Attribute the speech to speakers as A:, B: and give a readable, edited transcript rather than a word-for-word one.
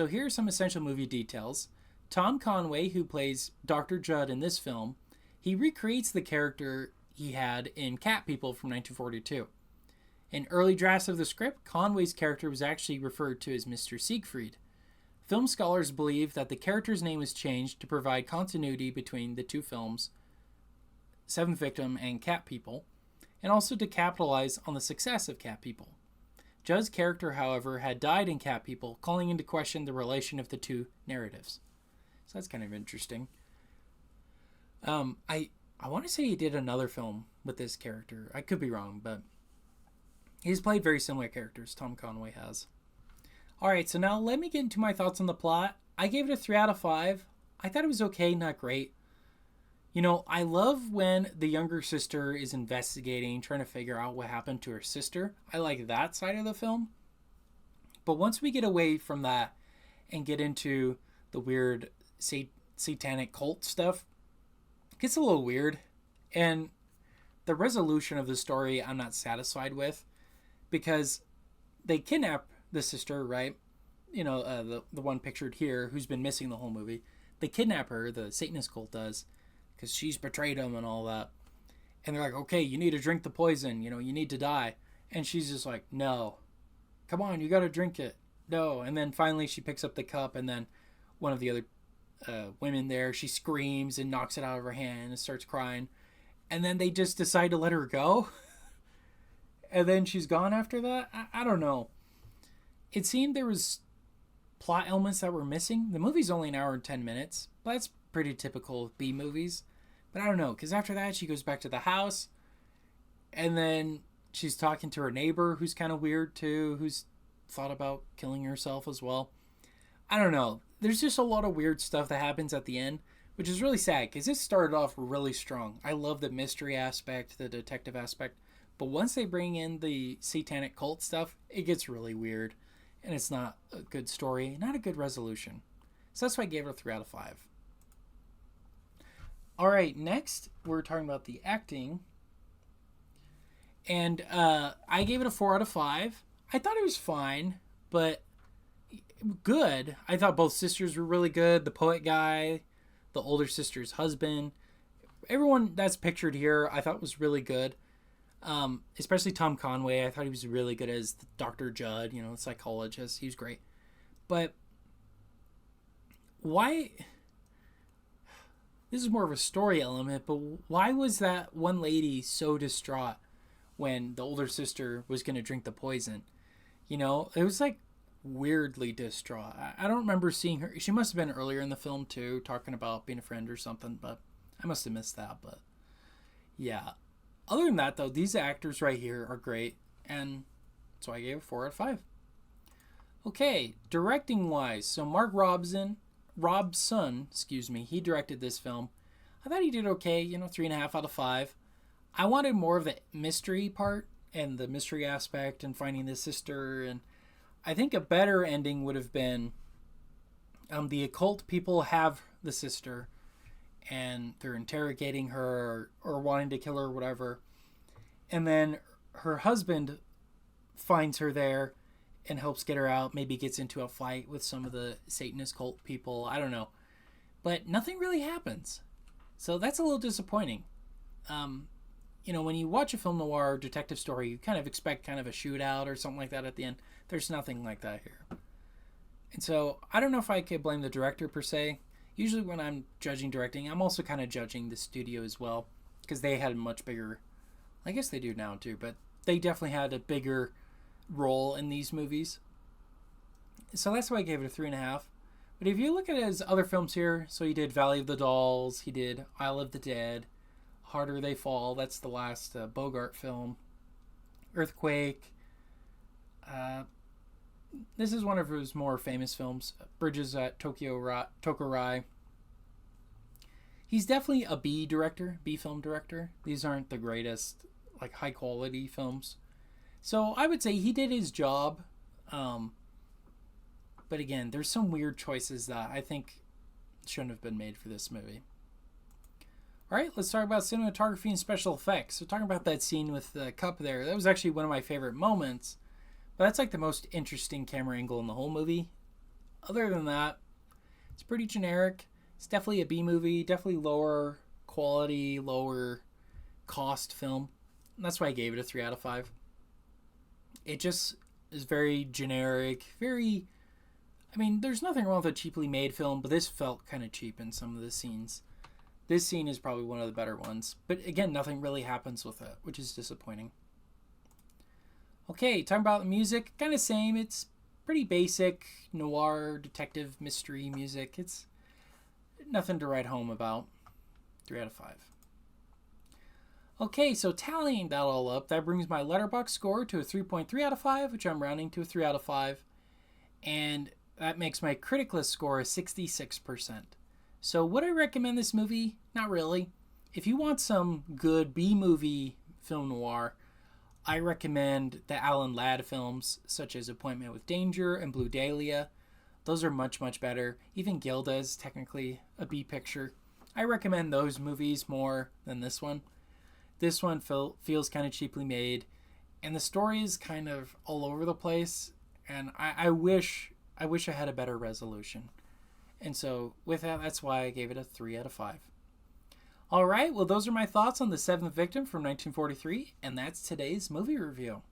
A: So here are some essential movie details. Tom Conway, who plays Dr. Judd in this film, he recreates the character he had in Cat People from 1942. In early drafts of the script, Conway's character was actually referred to as Mr. Siegfried. Film scholars believe that the character's name was changed to provide continuity between the two films, Seventh Victim and Cat People, and also to capitalize on the success of Cat People. Judd's character, however, had died in Cat People, calling into question the relation of the two narratives. So that's kind of interesting. I want to say he did another film with this character. I could be wrong, but he's played very similar characters, Tom Conway has. Alright, so now let me get into my thoughts on the plot. I gave it a 3 out of 5. I thought it was okay, not great. You know, I love when the younger sister is investigating, trying to figure out what happened to her sister. I like that side of the film. But once we get away from that and get into the weird satanic cult stuff, it gets a little weird. And the resolution of the story I'm not satisfied with, because they kidnap the sister, right? You know, the one pictured here who's been missing the whole movie. They kidnap her, the Satanist cult does, because she's betrayed them and all that. And they're like, okay, you need to drink the poison, you need to die. And she's just like, no. Come on, you got to drink it. No. And then finally she picks up the cup, and then one of the other women there, she screams and knocks it out of her hand and starts crying. And then they just decide to let her go. And then she's gone after that. I don't know. It seemed there was plot elements that were missing. The movie's only an hour and 10 minutes. But that's pretty typical of B movies. But I don't know, because after that she goes back to the house. And then she's talking to her neighbor, who's kind of weird too, who's thought about killing herself as well. I don't know. There's just a lot of weird stuff that happens at the end, which is really sad, because this started off really strong. I love the mystery aspect, the detective aspect. But once they bring in the satanic cult stuff, it gets really weird. And it's not a good story, not a good resolution. So that's why I gave it a 3 out of 5. Alright, next we're talking about the acting. And I gave it a 4 out of 5. I thought it was fine, but good. I thought both sisters were really good. The poet guy, the older sister's husband. Everyone that's pictured here I thought was really good. Especially Tom Conway. I thought he was really good as Dr. Judd, the psychologist. He was great. But why... This is more of a story element, but why was that one lady so distraught when the older sister was going to drink the poison? It was like weirdly distraught. I don't remember seeing her. She must have been earlier in the film too, talking about being a friend or something, but I must have missed that. But yeah. Other than that, though, these actors right here are great, and so I gave it 4 out of 5. Okay, directing-wise, so Mark Robson, he directed this film. I thought he did okay, 3.5 out of 5. I wanted more of the mystery part and the mystery aspect and finding the sister, and I think a better ending would have been the occult people have the sister, and they're interrogating her or wanting to kill her or whatever. And then her husband finds her there and helps get her out, maybe gets into a fight with some of the Satanist cult people. I don't know. But nothing really happens. So that's a little disappointing. When you watch a film noir detective story, you kind of expect kind of a shootout or something like that at the end. There's nothing like that here. And so I don't know if I could blame the director per se. Usually when I'm judging directing, I'm also kind of judging the studio as well, because they had a much bigger, I guess they do now too, but they definitely had a bigger role in these movies. So that's why I gave it a 3.5. But if you look at his other films here, so he did Valley of the Dolls, he did Isle of the Dead, Harder They Fall, that's the last Bogart film, Earthquake. This is one of his more famous films, Bridges at Tokurai. He's definitely a B film director. These aren't the greatest, high quality films. So I would say he did his job. But again, there's some weird choices that I think shouldn't have been made for this movie. Alright, let's talk about cinematography and special effects. So talking about that scene with the cup there, that was actually one of my favorite moments. But that's the most interesting camera angle in the whole movie. Other than that, it's pretty generic. It's definitely a B movie, definitely lower quality, lower cost film. And that's why I gave it a 3 out of 5. It just is very generic, very. I mean, there's nothing wrong with a cheaply made film, but this felt kind of cheap in some of the scenes. This scene is probably one of the better ones. But again, nothing really happens with it, which is disappointing. Okay, talking about the music, kind of same. It's pretty basic noir detective mystery music. It's nothing to write home about. 3 out of 5. Okay, so tallying that all up, that brings my Letterboxd score to a 3.3 out of 5, which I'm rounding to a 3 out of 5. And that makes my critic list score a 66%. So would I recommend this movie? Not really. If you want some good B-movie film noir, I recommend the Alan Ladd films, such as Appointment with Danger and Blue Dahlia. Those are much, much better. Even Gilda is technically a B picture. I recommend those movies more than this one. This one feels kind of cheaply made, and the story is kind of all over the place, and I wish I had a better resolution. And so with that, that's why I gave it a 3 out of 5. All right, well, those are my thoughts on The Seventh Victim from 1943, and that's today's movie review.